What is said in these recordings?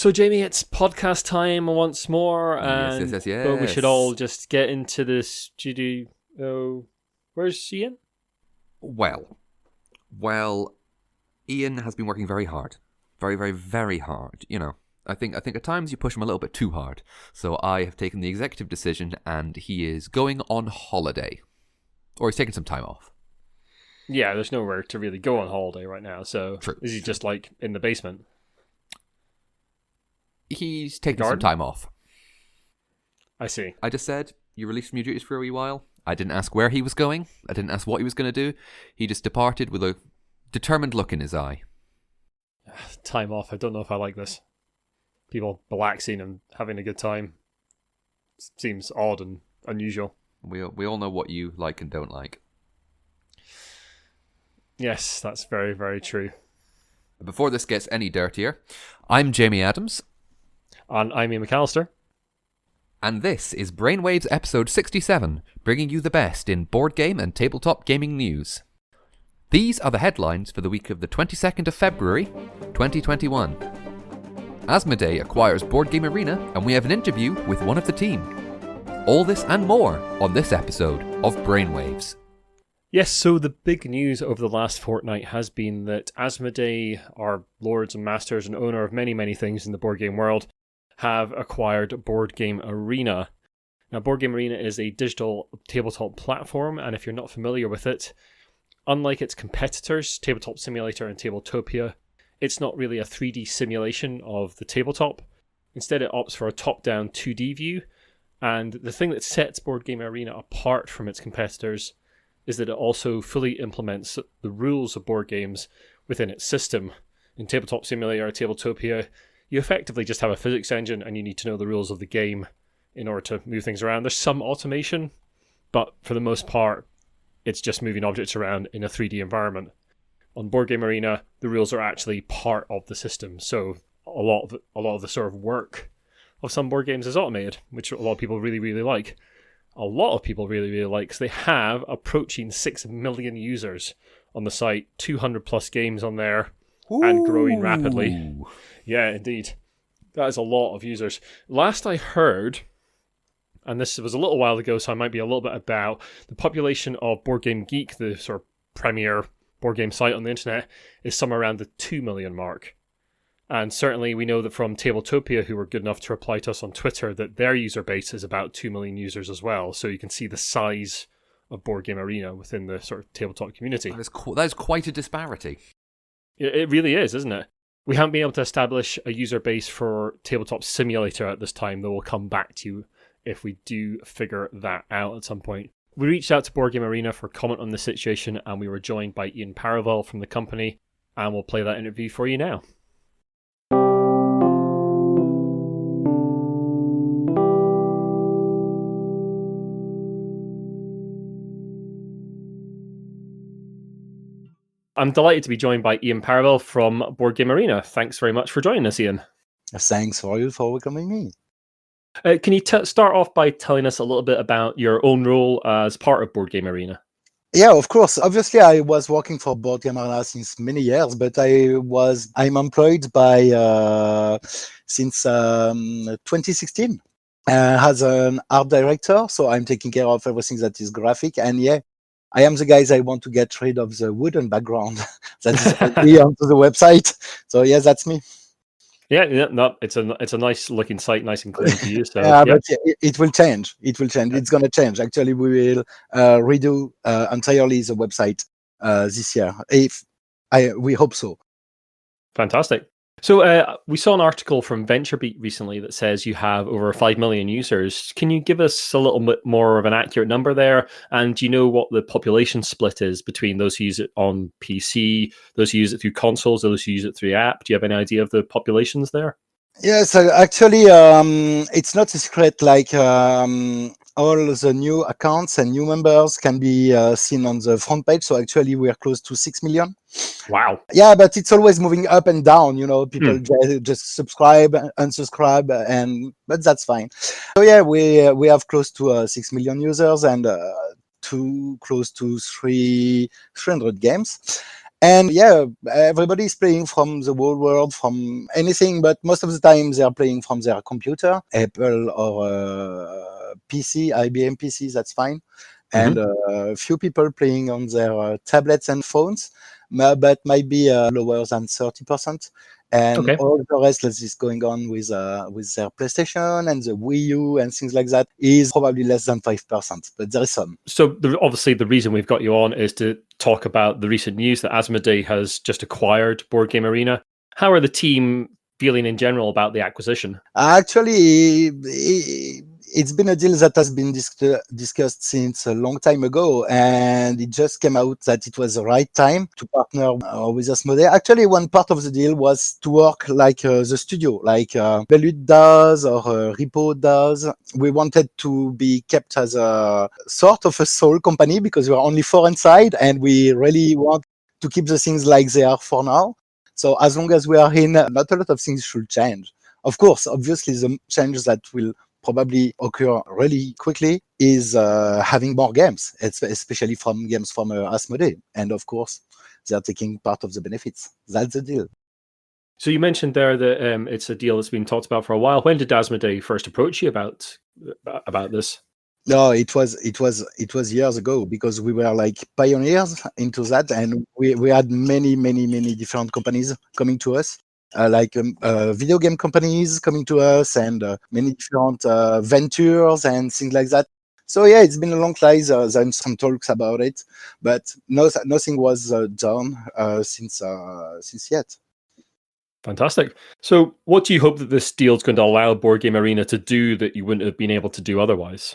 So, Jamie, it's podcast time once more, Yes. but we should all just get into the studio. Where's Iain? Well, Iain has been working very hard. Very hard. You know, I think at times you push him a little bit too hard. So I have taken the executive decision and he is going on holiday. Or he's taking some time off. Yeah, there's nowhere to really go on holiday right now, so True. Is he just like in the basement? He's taking some time off. I see. I just said, you released from your duties for a wee while. I didn't ask where he was going. I didn't ask what he was going to do. He just departed with a determined look in his eye. Time off. I don't know if I like this. People relaxing and having a good time seems odd and unusual. We all know what you like and don't like. Yes, that's very, very true. Before this gets any dirtier, I'm Jamie Adams. And I'm Iain McAllister. And this is Brainwaves episode 67, bringing you the best in board game and tabletop gaming news. These are the headlines for the week of the 22nd of February, 2021. Asmodee acquires Boardgame Arena, and we have an interview with one of the team. All this and more on this episode of Brainwaves. Yes, so the big news over the last fortnight has been that Asmodee, our lords and masters and owner of many, many things in the board game world, have acquired Boardgame Arena. Now, Boardgame Arena is a digital tabletop platform, and if you're not familiar with it, unlike its competitors, Tabletop Simulator and Tabletopia, it's not really a 3D simulation of the tabletop. Instead, it opts for a top-down 2D view, and the thing that sets Boardgame Arena apart from its competitors is that it also fully implements the rules of board games within its system. In Tabletop Simulator or Tabletopia, you effectively just have a physics engine and you need to know the rules of the game in order to move things around. There's some automation, but for the most part, it's just moving objects around in a 3D environment. On Boardgame Arena, the rules are actually part of the system, so a lot of the sort of work of some board games is automated, which a lot of people really, really like. A lot of people really, really like because they have approaching 6 million users on the site, 200 plus games on there, and growing rapidly. Yeah, indeed. That is a lot of users. Last I heard, and this was a little while ago, so I might be a little bit about, the population of Board Game Geek, the sort of premier board game site on the internet, is somewhere around the 2 million mark. And certainly we know that from Tabletopia, who were good enough to reply to us on Twitter, that their user base is about 2 million users as well. So you can see the size of Boardgame Arena within the sort of tabletop community. That is quite a disparity. It really is, isn't it? We haven't been able to establish a user base for Tabletop Simulator at this time, though we'll come back to you if we do figure that out at some point. We reached out to Boardgame Arena for comment on the situation, and we were joined by Iain Parovel from the company, and we'll play that interview for you now. I'm delighted to be joined by Iain Parovel from Boardgame Arena. Thanks very much for joining us, Iain. Thanks for welcoming me. Can you start off by telling us a little bit about your own role as part of Boardgame Arena? Yeah, of course. Obviously, I was working for Boardgame Arena since many years, but I'm employed by since 2016 as an art director. So I'm taking care of everything that is graphic, and yeah, I am the guys I want to get rid of the wooden background that is onto the website. So yes, that's me. Yeah, no, it's a nice looking site, nice and clean to use. So, But it will change. It's going to change. Actually, we will redo entirely the website this year. We hope so. Fantastic. So we saw an article from VentureBeat recently that says you have over 5 million users. Can you give us a little bit more of an accurate number there? And do you know what the population split is between those who use it on PC, those who use it through consoles, those who use it through app? Do you have any idea of the populations there? Yes, actually, it's not a secret. Like all the new accounts and new members can be seen on the front page. So actually, we are close to 6 million. Wow. Yeah, but it's always moving up and down. You know, people just subscribe, unsubscribe, but that's fine. So yeah, we have close to 6 million users and close to 300 games. And yeah, everybody's playing from the whole world, from anything, but most of the time they are playing from their computer, Apple or PC, IBM PC, that's fine. And a few people playing on their tablets and phones, but might be lower than 30%. And Okay. all the rest that is going on with their PlayStation and the Wii U and things like that is probably less than 5%, but there is some. So obviously the reason we've got you on is to talk about the recent news that Asmodee has just acquired Boardgame Arena. How are the team feeling in general about the acquisition? Actually, it's been a deal that has been discussed since a long time ago, and it just came out that it was the right time to partner with Asmodee. Actually, one part of the deal was to work like the studio, like Belut does or Repo does. We wanted to be kept as a sort of a sole company because we are only 4 inside, and we really want to keep the things like they are for now. So as long as we are in, not a lot of things should change. Of course, obviously, the change that will probably occur really quickly is having more games, especially from games from Asmodee. And of course, they are taking part of the benefits. That's the deal. So you mentioned there that it's a deal that's been talked about for a while. When did Asmodee first approach you about this? No, it was years ago because we were like pioneers into that, and we had many different companies coming to us. Video game companies coming to us and many different ventures and things like that. So yeah, it's been a long time. There's some talks about it, but nothing was done since yet. Fantastic. So what do you hope that this deal is going to allow Boardgame Arena to do that you wouldn't have been able to do otherwise?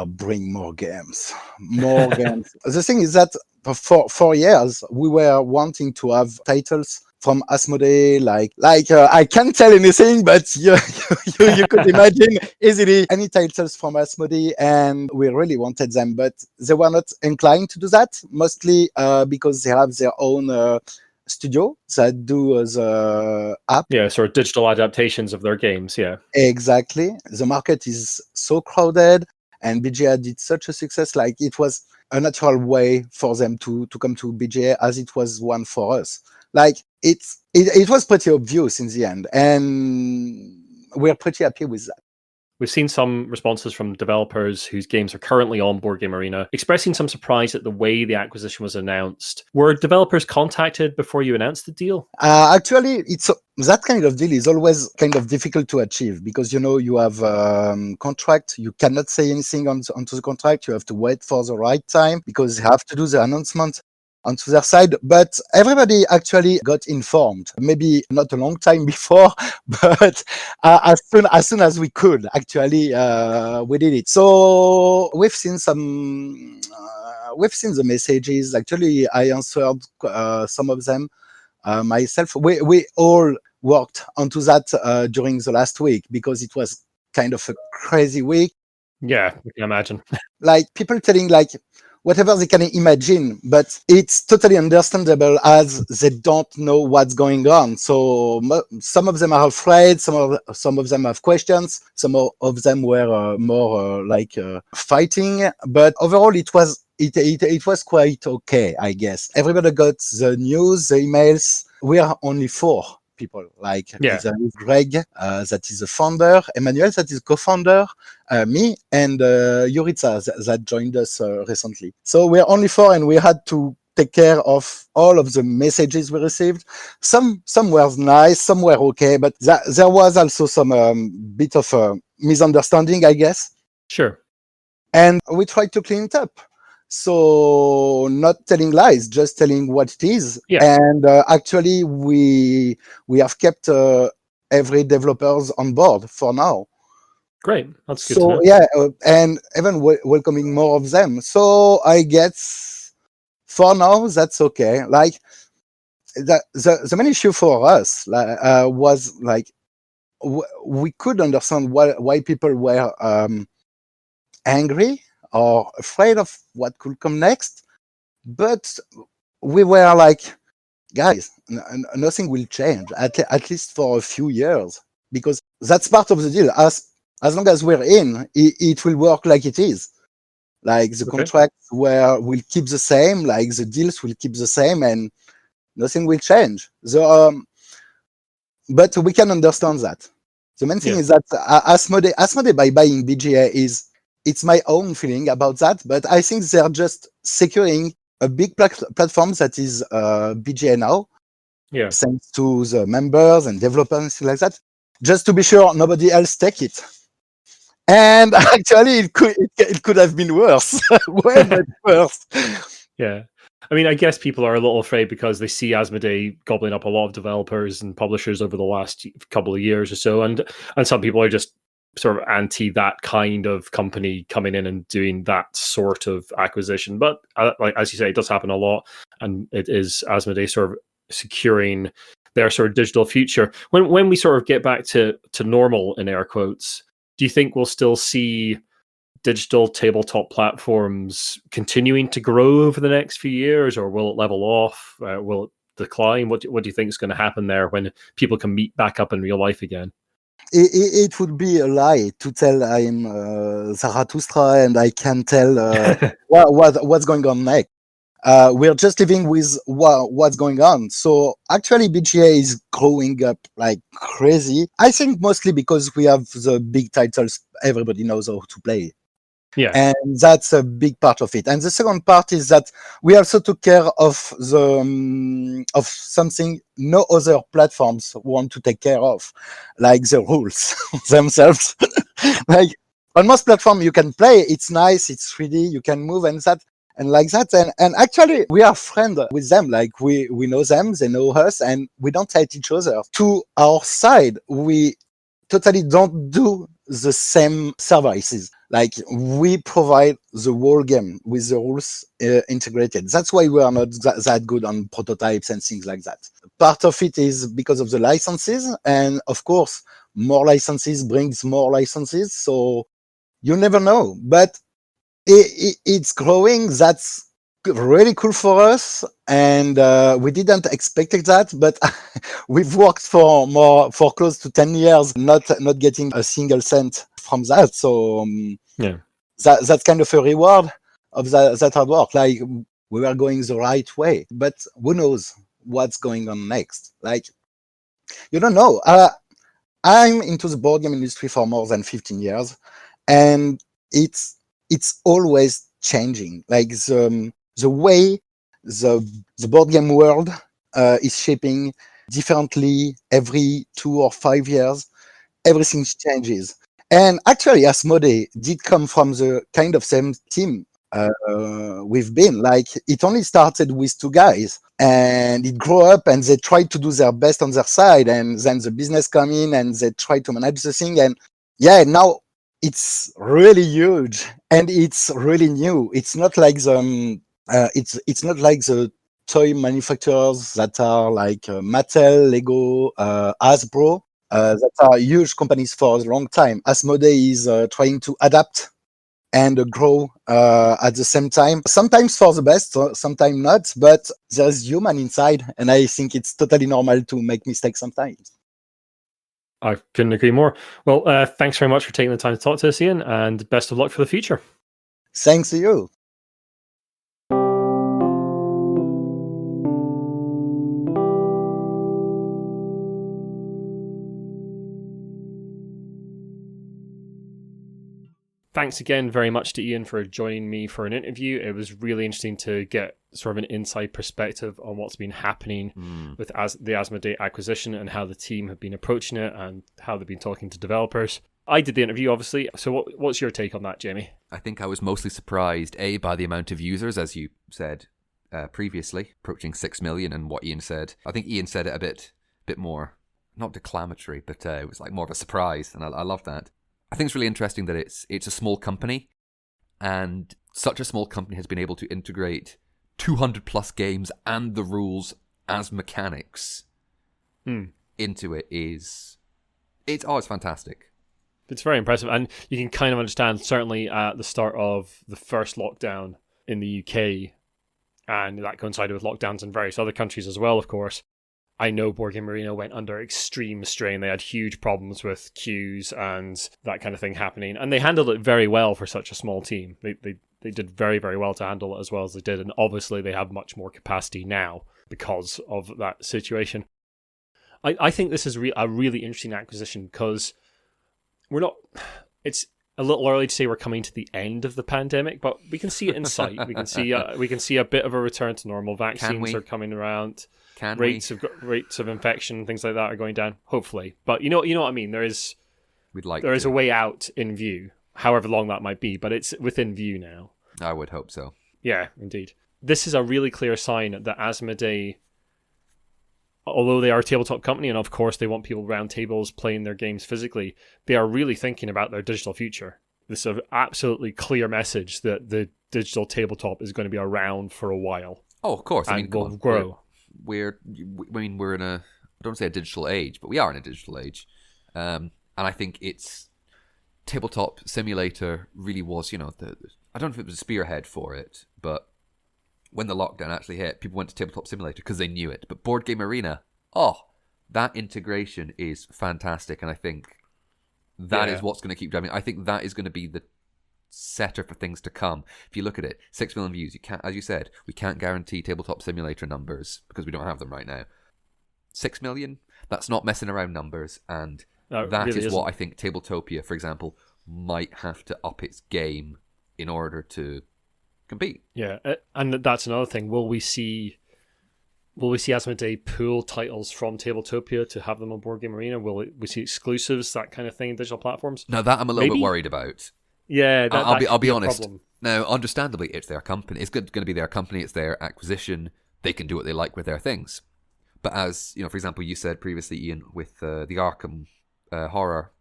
Bring more games. More games. The thing is that for years we were wanting to have titles from Asmodee, like I can't tell anything, but you could imagine easily any titles from Asmodee, and we really wanted them, but they were not inclined to do that, mostly because they have their own studio that do the app. Yeah, sort of digital adaptations of their games, yeah. Exactly. The market is so crowded, and BGA did such a success, like it was a natural way for them to come to BGA as it was one for us. Like it was pretty obvious in the end, and we're pretty happy with that. We've seen some responses from developers whose games are currently on Boardgame Arena expressing some surprise at the way the acquisition was announced. Were developers contacted before you announced the deal? Actually, it's that kind of deal is always kind of difficult to achieve because you have contract. You cannot say anything onto the contract. You have to wait for the right time because they have to do the announcement onto their side. But everybody actually got informed. Maybe not a long time before, but as soon as we could, actually, we did it. So we've seen some. We've seen the messages. Actually, I answered some of them myself. We all worked onto that during the last week because it was kind of a crazy week. Yeah, I can imagine. Like people telling like whatever they can imagine, but it's totally understandable as they don't know what's going on. So some of them are afraid, some of them have questions, some of them were more fighting, but overall it was quite okay, I guess. Everybody got the news, the emails. We are only 4 people. Like Yeah. there is Greg, that is the founder, Emmanuel, that is co-founder, me, and Yuritsa that joined us recently. So we're only 4, and we had to take care of all of the messages we received. Some were nice, some were okay, but there was also some bit of a misunderstanding, I guess. Sure. And we tried to clean it up. So not telling lies, just telling what it is. Yeah. And actually, we have kept every developers on board for now. Great. That's good. So yeah, and even welcoming more of them. So I guess for now that's okay. Like the main issue for us was like we could understand why people were angry or afraid of what could come next, but we were like, guys, nothing will change at least for a few years, because that's part of the deal. As long as we're in, it will work like it is. Like the contracts will keep the same, like the deals will keep the same, and Nothing will change. But we can understand that. The main thing is that Asmodee by buying BGA it's my own feeling about that, but I think they're just securing a big platform that is BGA now, thanks to the members and developers and things like that, just to be sure nobody else take it. And actually, it could have been worse, way much worse. Yeah. I mean, I guess people are a little afraid because they see Asmodee gobbling up a lot of developers and publishers over the last couple of years or so, and some people are just sort of anti that kind of company coming in and doing that sort of acquisition. But like as you say, it does happen a lot, and it is Asmodee sort of securing their sort of digital future. When we sort of get back to normal in air quotes, do you think we'll still see digital tabletop platforms continuing to grow over the next few years, or will it level off? Will it decline? What do you think is going to happen there when people can meet back up in real life again? It would be a lie to tell I'm Zarathustra and I can tell what's going on next. We're just living with what's going on. So actually, BGA is growing up like crazy. I think mostly because we have the big titles everybody knows how to play. Yeah. And that's a big part of it. And the second part is that we also took care of of something no other platforms want to take care of, like the rules themselves. Like on most platforms you can play, it's nice, it's 3D, you can move and that and like that. And actually we are friends with them, like we know them, they know us, and we don't hate each other. To our side, we totally don't do the same services. Like we provide the whole game with the rules integrated. That's why we are not that good on prototypes and things like that. Part of it is because of the licenses, and of course, more licenses brings more licenses. So you never know, but it's growing. That's really cool for us, and we didn't expect that, but we've worked for close to 10 years not getting a single cent from that. So that's kind of a reward of that hard work. Like we were going the right way, but who knows what's going on next? Like you don't know. I'm into the board game industry for more than 15 years, and it's always changing. Like the way the board game world is shaping differently every 2 or 5 years. Everything changes. And actually, Asmodee did come from the kind of same team we've been. Like it only started with 2 guys, and it grew up, and they tried to do their best on their side, and then the business come in, and they try to manage the thing. And now it's really huge, and it's really new. It's not like the it's not like the toy manufacturers that are like Mattel, Lego, Hasbro, that are huge companies for a long time. Asmodee is trying to adapt and grow at the same time. Sometimes for the best, sometimes not, but there's human inside, and I think it's totally normal to make mistakes sometimes. I couldn't agree more. Well, thanks very much for taking the time to talk to us, Iain, and best of luck for the future. Thanks to you. Thanks again very much to Iain for joining me for an interview. It was really interesting to get sort of an inside perspective on what's been happening with the Asmodee acquisition and how the team have been approaching it and how they've been talking to developers. I did the interview, obviously. So what's your take on that, Jamie? I think I was mostly surprised, by the amount of users, as you said previously, approaching 6 million, and what Iain said. I think Iain said it a bit more, not declamatory, but it was like more of a surprise, and I love that. I think it's really interesting that it's a small company, and such a small company has been able to integrate 200 plus games and the rules as mechanics into it. It's fantastic. It's very impressive, and you can kind of understand, certainly at the start of the first lockdown in the UK, and that coincided with lockdowns in various other countries as well, of course. I know Boardgame Arena went under extreme strain. They had huge problems with queues and that kind of thing happening, and they handled it very well for such a small team. They they did very, very well to handle it as well as they did. And obviously they have much more capacity now because of that situation. I think this is a really interesting acquisition because it's a little early to say we're coming to the end of the pandemic, but we can see it in sight. We can see a bit of a return to normal. Vaccines are coming around. Rates of infection, things like that are going down, hopefully. But you know what I mean? There is a way out in view, however long that might be, but it's within view now. I would hope so. Yeah, indeed. This is a really clear sign that Asmodee, although they are a tabletop company, and of course they want people around tables playing their games physically, they are really thinking about their digital future. This is an absolutely clear message that the digital tabletop is going to be around for a while. Oh, of course. And will grow. We're in a, I don't say a digital age, but we are in a digital age. And I think it's Tabletop Simulator really was, I don't know if it was a spearhead for it, but when the lockdown actually hit, people went to Tabletop Simulator because they knew it. But Boardgame Arena, that integration is fantastic, and I think that is what's going to keep driving. I think that is going to be the setter for things to come. If you look at it, 6 million views. You can't, as you said, we can't guarantee Tabletop Simulator numbers because we don't have them right now. 6 million, that's not messing around numbers, and that really is what I think Tabletopia, for example, might have to up its game in order to compete. Yeah, and that's another thing. Will we see Asmodee pull titles from Tabletopia to have them on Boardgame Arena? Will we see exclusives, that kind of thing, in digital platforms? Now that I'm a little bit worried about. Yeah, I'll be honest. Problem. Now, understandably, it's their company. It's going to be their company. It's their acquisition. They can do what they like with their things. But as for example, you said previously, Iain, with the Arkham horror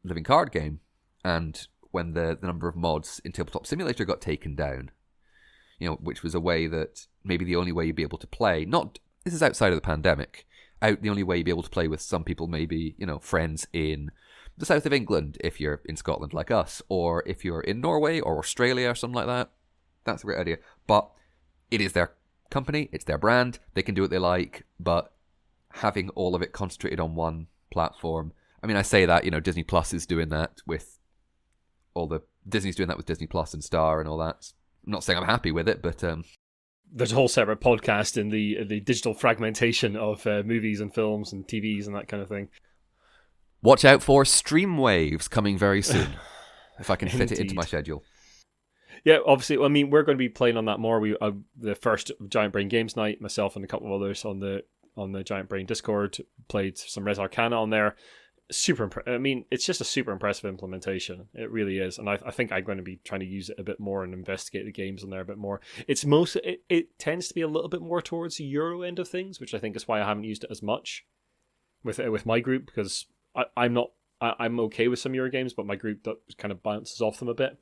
living card game, and when the number of mods in Tabletop Simulator got taken down, which was a way that maybe the only way you'd be able to play, this is outside of the pandemic, the only way you'd be able to play with some people, maybe, friends in the south of England, if you're in Scotland like us, or if you're in Norway or Australia or something like that. That's a great idea. But it is their company, it's their brand, they can do what they like, but having all of it concentrated on one platform, I mean, I say that, Disney Plus is doing that with Disney's doing that with Disney Plus and Star and all that. I'm not saying I'm happy with it, but there's a whole separate podcast in the digital fragmentation of movies and films and TVs and that kind of thing. Watch out for Streamwaves coming very soon, if I can fit it into my schedule. Yeah, obviously. I mean, we're going to be playing on that more. The first Giant Brain Games night, myself and a couple of others on the Giant Brain Discord played some Res Arcana on there. It's just a super impressive implementation. It really is, and I think I'm going to be trying to use it a bit more and investigate the games on there a bit more. It tends to be a little bit more towards the Euro end of things, which I think is why I haven't used it as much with my group, because I'm okay with some Euro games, but my group kind of bounces off them a bit.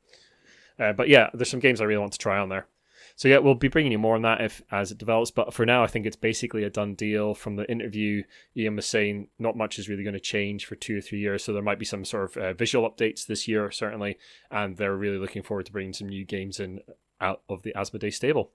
But yeah, there's some games I really want to try on there. So yeah, we'll be bringing you more on that as it develops. But for now, I think it's basically a done deal. From the interview, Iain was saying not much is really going to change for 2 or 3 years. So there might be some sort of visual updates this year, certainly. And they're really looking forward to bringing some new games out of the Asmodee stable.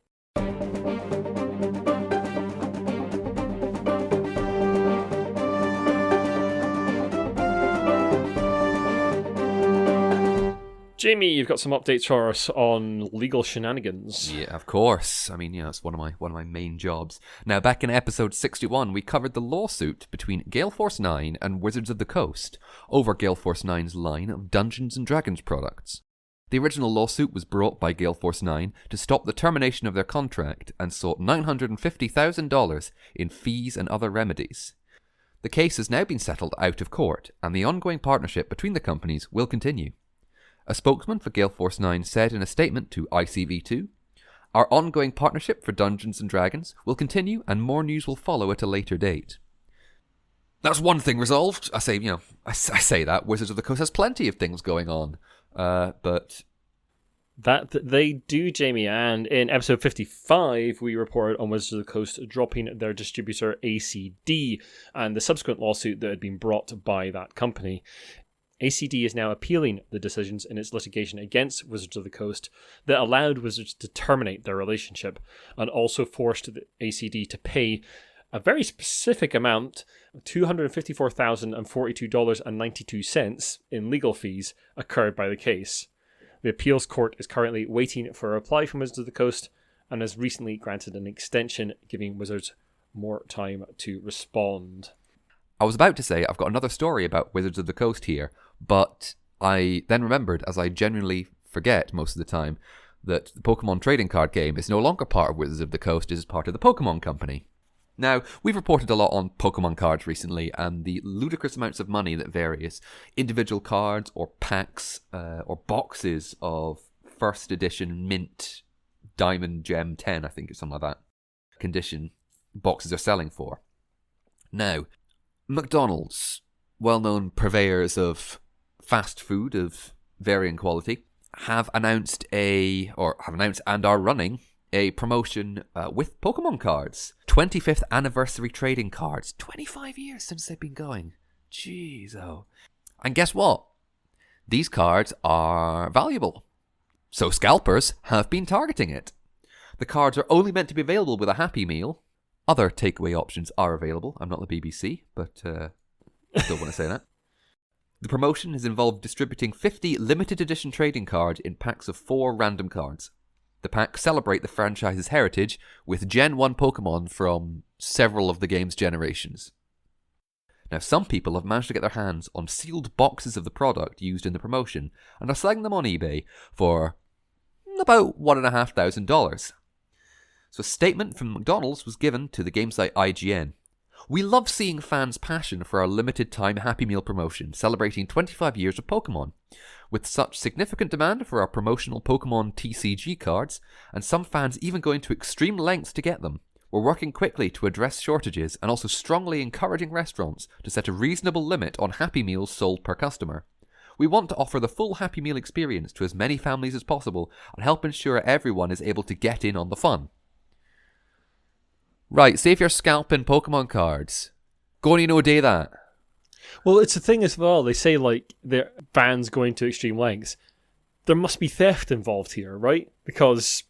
Jamie, you've got some updates for us on legal shenanigans. Yeah, of course. I mean, it's one of my main jobs. Now, back in episode 61, we covered the lawsuit between Gale Force 9 and Wizards of the Coast over Gale Force 9's line of Dungeons & Dragons products. The original lawsuit was brought by Gale Force 9 to stop the termination of their contract and sought $950,000 in fees and other remedies. The case has now been settled out of court, and the ongoing partnership between the companies will continue. A spokesman for Gale Force 9 said in a statement to ICV2, "Our ongoing partnership for Dungeons & Dragons will continue and more news will follow at a later date." That's one thing resolved. I say that. Wizards of the Coast has plenty of things going on. But that they do, Jamie, and in episode 55 we reported on Wizards of the Coast dropping their distributor ACD and the subsequent lawsuit that had been brought by that company. ACD is now appealing the decisions in its litigation against Wizards of the Coast that allowed Wizards to terminate their relationship and also forced the ACD to pay a very specific amount, $254,042.92 in legal fees incurred by the case. The appeals court is currently waiting for a reply from Wizards of the Coast and has recently granted an extension, giving Wizards more time to respond. I was about to say I've got another story about Wizards of the Coast here, but I then remembered, as I genuinely forget most of the time, that the Pokemon trading card game is no longer part of Wizards of the Coast, it is part of the Pokemon Company. Now, we've reported a lot on Pokemon cards recently, and the ludicrous amounts of money that various individual cards or packs or boxes of first edition mint Diamond Gem 10, I think it's something like that, condition boxes are selling for. Now, McDonalds, well-known purveyors of fast food of varying quality, have announced and are running a promotion with Pokemon cards. 25th anniversary trading cards. 25 years since they've been going. Jeez, oh. And guess what? These cards are valuable. So Scalpers have been targeting it. The cards are only meant to be available with a Happy Meal. Other takeaway options are available. I'm not the BBC, but I still want to say that. The promotion has involved distributing 50 limited edition trading cards in packs of 4 random cards. The packs celebrate the franchise's heritage with Gen 1 Pokemon from several of the game's generations. Now, some people have managed to get their hands on sealed boxes of the product used in the promotion and are selling them on eBay for about $1,500. So a statement from McDonald's was given to the game site IGN. We love seeing fans' passion for our limited time Happy Meal promotion, celebrating 25 years of Pokemon. With such significant demand for our promotional Pokemon TCG cards, and some fans even going to extreme lengths to get them, we're working quickly to address shortages and also strongly encouraging restaurants to set a reasonable limit on Happy Meals sold per customer. We want to offer the full Happy Meal experience to as many families as possible and help ensure everyone is able to get in on the fun. Right, say if you're scalping Pokemon cards, go and do that. Well, it's a thing as well. They say, like, they're fans going to extreme lengths. There must be theft involved here, right? Because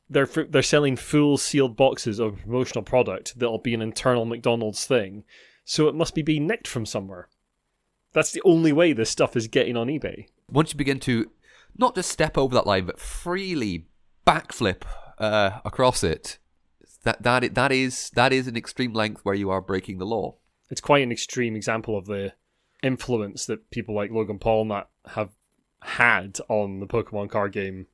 they're selling full sealed boxes of promotional product that'll be an internal McDonald's thing. So it must be being nicked from somewhere. That's the only way this stuff is getting on eBay. Once you begin to not just step over that line, but freely backflip across it, that is an extreme length where you are breaking the law. It's quite an extreme example of the influence that people like Logan Paul and that have had on the Pokemon card game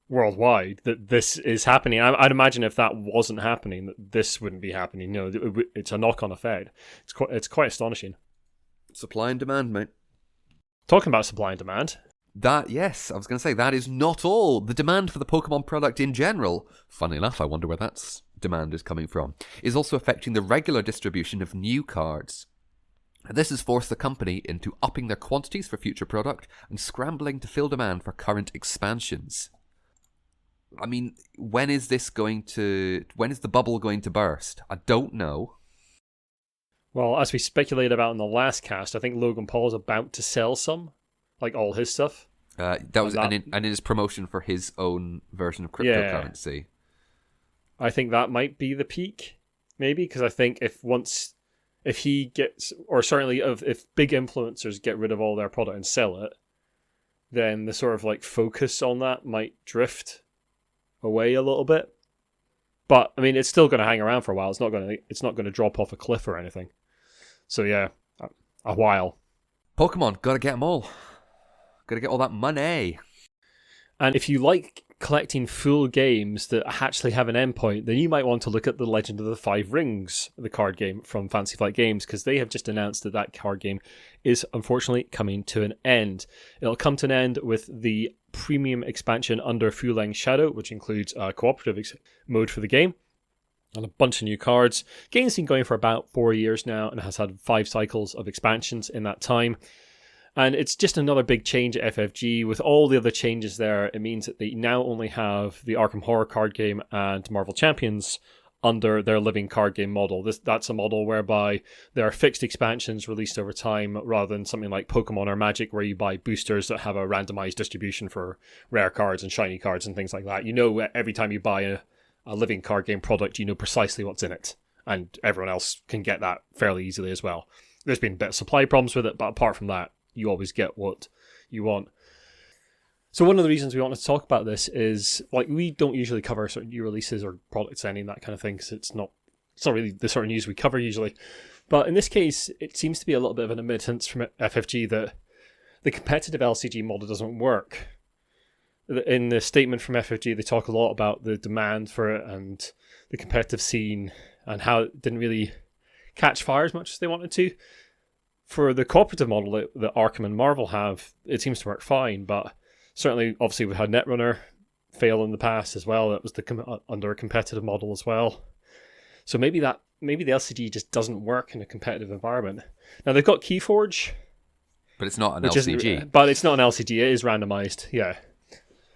worldwide, that this is happening. I'd imagine if that wasn't happening, that this wouldn't be happening. You know, it's a knock-on effect. It's quite astonishing. Supply and demand, mate. Talking about supply and demand. Yes, I was going to say, that is not all. The demand for the Pokemon product in general, funny enough, I wonder where that demand is coming from, is also affecting the regular distribution of new cards. This has forced the company into upping their quantities for future product and scrambling to fill demand for current expansions. I mean, when is the bubble going to burst? I don't know. Well, as we speculated about in the last cast, I think Logan Paul is about to sell some. Like all his stuff. That was in his promotion for his own version of cryptocurrency. Yeah. I think that might be the peak, maybe, because I think if he gets, or certainly if big influencers get rid of all their product and sell it, then the sort of like focus on that might drift away a little bit. But I mean, it's still going to hang around for a while. It's not going to drop off a cliff or anything. So yeah, a while. Pokemon, gotta get them all. Gotta get all that money. And if you like collecting full games that actually have an endpoint, then you might want to look at The Legend of the Five Rings, the card game from Fantasy Flight Games, because they have just announced that card game is unfortunately coming to an end. It'll come to an end with the premium expansion Under Fuleng Shadow, which includes a cooperative mode for the game, and a bunch of new cards. Game's been going for about 4 years now and has had 5 cycles of expansions in that time. And it's just another big change at FFG. With all the other changes there, it means that they now only have the Arkham Horror card game and Marvel Champions under their living card game model. That's a model whereby there are fixed expansions released over time, rather than something like Pokemon or Magic, where you buy boosters that have a randomized distribution for rare cards and shiny cards and things like that. You know, every time you buy a living card game product, you know precisely what's in it, and everyone else can get that fairly easily as well. There's been a bit of supply problems with it, but apart from that, you always get what you want. So one of the reasons we wanted to talk about this is, like, we don't usually cover sort of new releases or products, any that kind of thing, because it's not really the sort of news we cover usually. But in this case, it seems to be a little bit of an admittance from FFG that the competitive LCG model doesn't work. In the statement from FFG, they talk a lot about the demand for it and the competitive scene and how it didn't really catch fire as much as they wanted to. For the cooperative model that Arkham and Marvel have, it seems to work fine, but certainly, obviously, we've had Netrunner fail in the past as well. That was under a competitive model as well. So maybe the LCG just doesn't work in a competitive environment. Now, they've got Keyforge. But it's not an LCG. But it's not an LCG. It is randomized, yeah.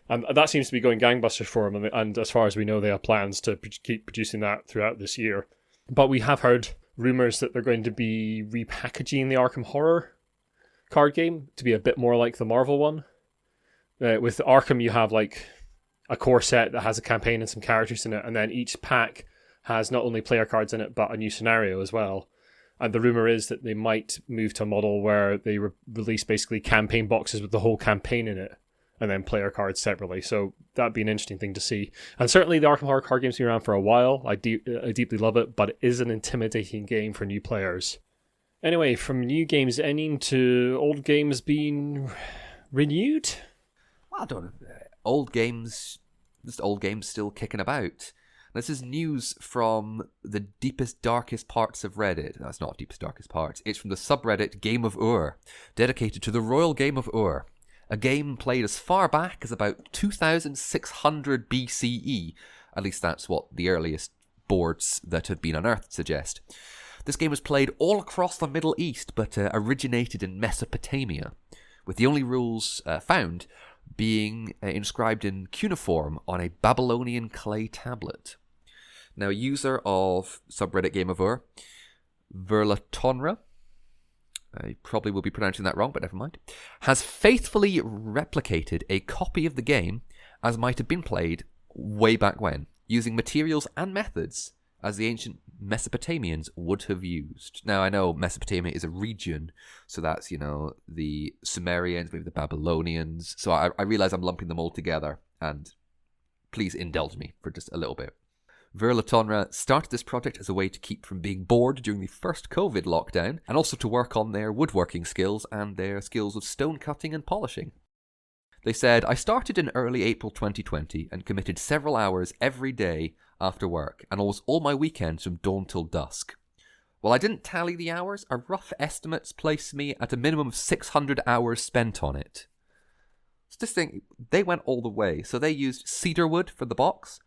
And that seems to be going gangbusters for them. And as far as we know, they have plans to keep producing that throughout this year. But we have heard rumours that they're going to be repackaging the Arkham Horror card game to be a bit more like the Marvel one. With Arkham, you have like a core set that has a campaign and some characters in it. And then each pack has not only player cards in it, but a new scenario as well. And the rumour is that they might move to a model where they release basically campaign boxes with the whole campaign in it, and then player cards separately. So that'd be an interesting thing to see. And certainly the Arkham Horror card game's been around for a while. I deeply love it, but it is an intimidating game for new players. Anyway, from new games ending to old games being renewed? Well, I don't know. Old games still kicking about. This is news from the deepest, darkest parts of Reddit. That's not deepest, darkest parts. It's from the subreddit Game of Ur, dedicated to the royal game of Ur. A game played as far back as about 2600 BCE. At least that's what the earliest boards that have been unearthed suggest. This game was played all across the Middle East, but originated in Mesopotamia, with the only rules found being inscribed in cuneiform on a Babylonian clay tablet. Now, a user of subreddit Game of Ur, Verlatonra, I probably will be pronouncing that wrong, but never mind, has faithfully replicated a copy of the game as might have been played way back when, using materials and methods as the ancient Mesopotamians would have used. Now, I know Mesopotamia is a region, so that's, the Sumerians, maybe the Babylonians, so I realise I'm lumping them all together, and please indulge me for just a little bit. Verlatonra started this project as a way to keep from being bored during the first COVID lockdown, and also to work on their woodworking skills and their skills of stone cutting and polishing. They said, I started in early April 2020 and committed several hours every day after work, and almost all my weekends from dawn till dusk. While I didn't tally the hours, our rough estimates place me at a minimum of 600 hours spent on it. So this thing, they went all the way. So they used cedar wood for the box,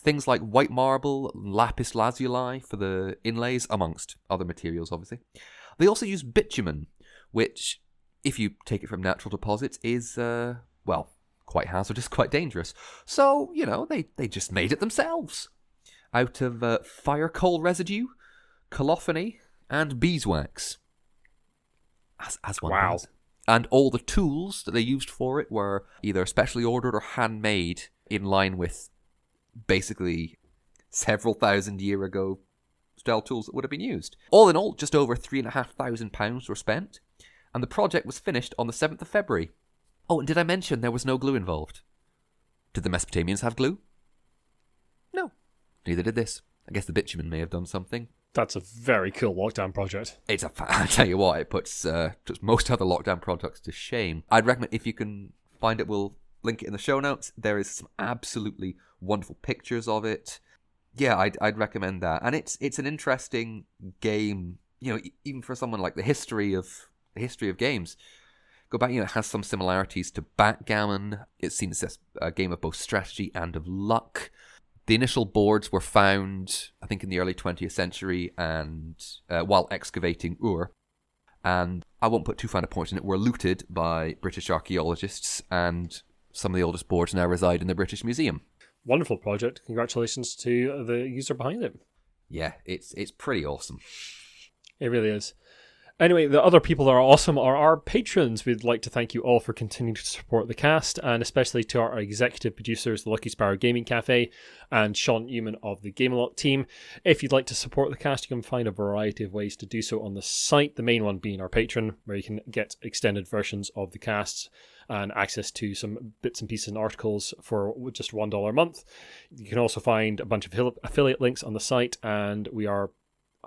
things like white marble, lapis lazuli for the inlays, amongst other materials, obviously. They also used bitumen, which, if you take it from natural deposits, is, quite hazardous, quite dangerous. So, they just made it themselves. Out of fire coal residue, colophony, and beeswax. As one does. And all the tools that they used for it were either specially ordered or handmade in line with basically several thousand year ago style tools that would have been used. All in all, just over £3,500 were spent, and the project was finished on the 7th of February. Oh, and did I mention there was no glue involved? Did the Mesopotamians have glue? No. Neither did this. I guess the bitumen may have done something. That's a very cool lockdown project. I tell you what, it puts most other lockdown projects to shame. I'd recommend, if you can find it, we'll link it in the show notes. There is some absolutely wonderful pictures of it. Yeah, I'd recommend that. And it's an interesting game, even for someone like the history of games. Go back, it has some similarities to backgammon. It's seen as a game of both strategy and of luck. The initial boards were found, I think, in the early 20th century, and while excavating Ur. And I won't put too fine a point on it, were looted by British archaeologists, and some of the oldest boards now reside in the British Museum. Wonderful project. Congratulations to the user behind it. Yeah, it's pretty awesome. It really is. Anyway, the other people that are awesome are our patrons. We'd like to thank you all for continuing to support the cast, and especially to our executive producers, the Lucky Sparrow Gaming Cafe, and Sean Newman of the Gamealot team. If you'd like to support the cast, you can find a variety of ways to do so on the site, the main one being our Patreon, where you can get extended versions of the casts and access to some bits and pieces and articles for just $1 a month. You can also find a bunch of affiliate links on the site, and we are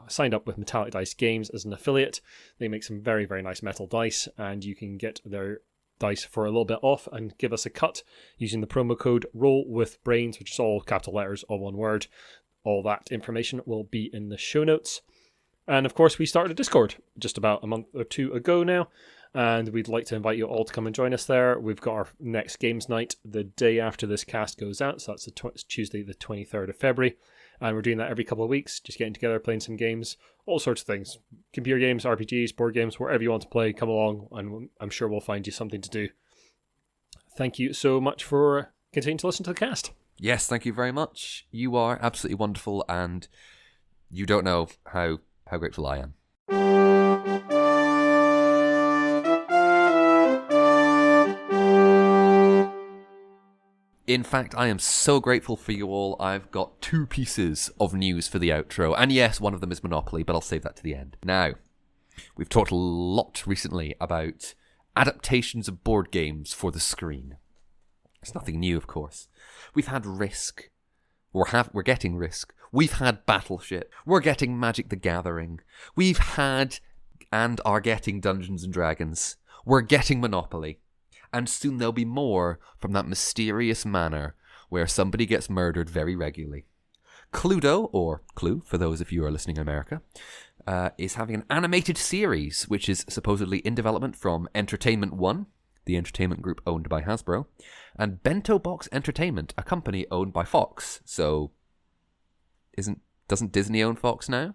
signed up with Metallic Dice Games as an affiliate. They make some very, very nice metal dice, and you can get their dice for a little bit off and give us a cut using the promo code ROLLWITHBRAINS, which is all capital letters, all one word. All that information will be in the show notes. And of course, we started a Discord just about a month or two ago now, and we'd like to invite you all to come and join us there. We've got our next games night the day after this cast goes out, so that's Tuesday the 23rd of February. And we're doing that every couple of weeks, just getting together, playing some games, all sorts of things. Computer games, RPGs, board games, wherever you want to play, come along, and I'm sure we'll find you something to do. Thank you so much for continuing to listen to the cast. Yes, thank you very much. You are absolutely wonderful, and you don't know how grateful I am. In fact, I am so grateful for you all. I've got 2 pieces of news for the outro. And yes, one of them is Monopoly, but I'll save that to the end. Now, we've talked a lot recently about adaptations of board games for the screen. It's nothing new, of course. We've had Risk. We're getting Risk. We've had Battleship. We're getting Magic the Gathering. We've had and are getting Dungeons and Dragons. We're getting Monopoly. And soon there'll be more from that mysterious manor where somebody gets murdered very regularly. Cluedo, or Clue for those of you who are listening in America, is having an animated series which is supposedly in development from Entertainment One, the entertainment group owned by Hasbro, and Bento Box Entertainment, a company owned by Fox. So, doesn't Disney own Fox now?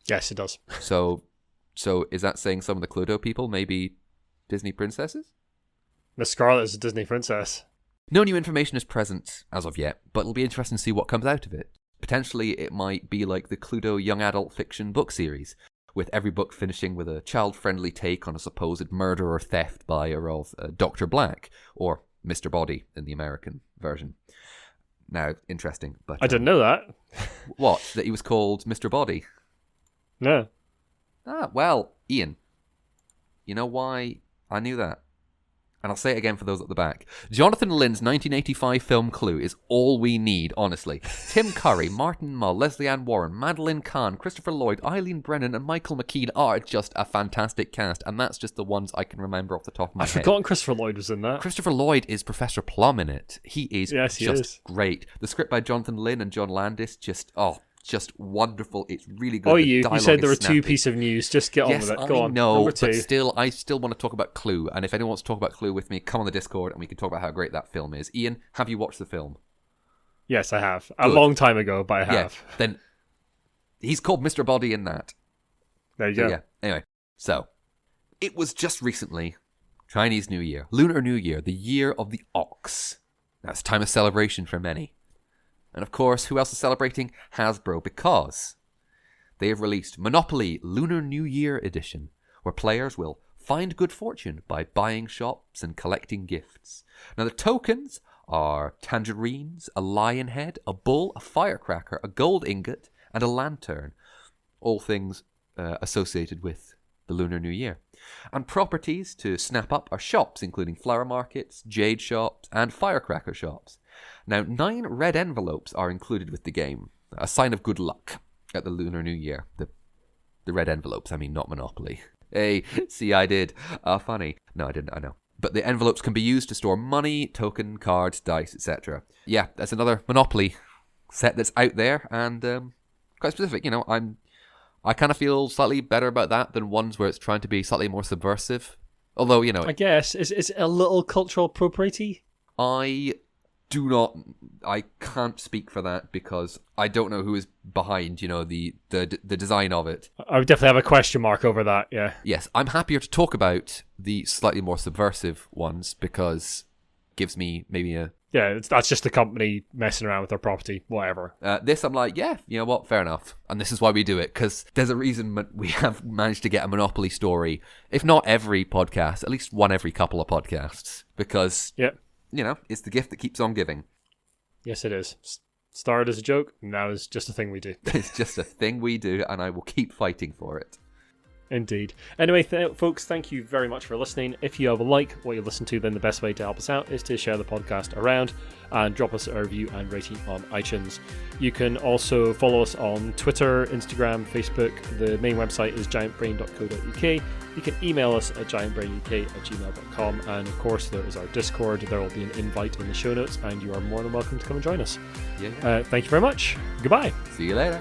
Yes, it does. So is that saying some of the Cluedo people may be Disney princesses? Miss Scarlet is a Disney princess. No new information is present as of yet, but it'll be interesting to see what comes out of it. Potentially, it might be like the Cluedo young adult fiction book series, with every book finishing with a child-friendly take on a supposed murder or theft by Dr. Black, or Mr. Body in the American version. Now, interesting, but... I didn't know that. What? That he was called Mr. Body? No. Ah, well, Ian, you know why I knew that? And I'll say it again for those at the back. Jonathan Lynn's 1985 film Clue is all we need, honestly. Tim Curry, Martin Mull, Leslie Ann Warren, Madeline Kahn, Christopher Lloyd, Eileen Brennan, and Michael McKean are just a fantastic cast, and that's just the ones I can remember off the top of my head. I've forgotten Christopher Lloyd was in that. Christopher Lloyd is Professor Plum in it. He is is. Great. The script by Jonathan Lynn and John Landis, just wonderful. It's really good. Oh, you said there were 2 pieces of news. Just get on with it. Go on. No, Number 2. but still, I still want to talk about Clue. And if anyone wants to talk about Clue with me, come on the Discord and we can talk about how great that film is. Ian, have you watched the film? Yes, I have. A long time ago, but I have. Yeah, then he's called Mr. Body in that. There you go. Yeah. Anyway, so it was just recently Chinese New Year, Lunar New Year, the year of the ox. Now it's a time of celebration for many. And of course, who else is celebrating? Hasbro, because they have released Monopoly Lunar New Year Edition, where players will find good fortune by buying shops and collecting gifts. Now, the tokens are tangerines, a lion head, a bull, a firecracker, a gold ingot, and a lantern. All things associated with the Lunar New Year. And properties to snap up are shops, including flower markets, jade shops, and firecracker shops. Now, 9 red envelopes are included with the game, a sign of good luck at the Lunar New Year. The red envelopes, I mean, not Monopoly. Hey, see, I did. Funny. No, I didn't, I know. But the envelopes can be used to store money, token, cards, dice, etc. Yeah, that's another Monopoly set that's out there, and quite specific. You know, I kind of feel slightly better about that than ones where it's trying to be slightly more subversive. Although, you know... I guess, it's a little cultural appropriate-y? I can't speak for that because I don't know who is behind, you know, the design of it. I would definitely have a question mark over that, yeah. Yes, I'm happier to talk about the slightly more subversive ones because it gives me maybe a... Yeah, that's just the company messing around with their property, whatever. This, I'm like, yeah, you know what, fair enough. And this is why we do it, because there's a reason we have managed to get a Monopoly story, if not every podcast, at least one every couple of podcasts, because... Yeah. You know, it's the gift that keeps on giving. Yes, it is. Started as a joke, now it's just a thing we do. It's just a thing we do, and I will keep fighting for it. Indeed. Anyway, folks, thank you very much for listening. If you have liked what you listen to, then the best way to help us out is to share the podcast around and drop us a review and rating on iTunes. You can also follow us on Twitter, Instagram, Facebook. The main website is giantbrain.co.uk. You can email us at giantbrainuk@gmail.com, and of course there is our Discord. There will be an invite in the show notes, and you are more than welcome to come and join us. Thank you very much. Goodbye. See you later.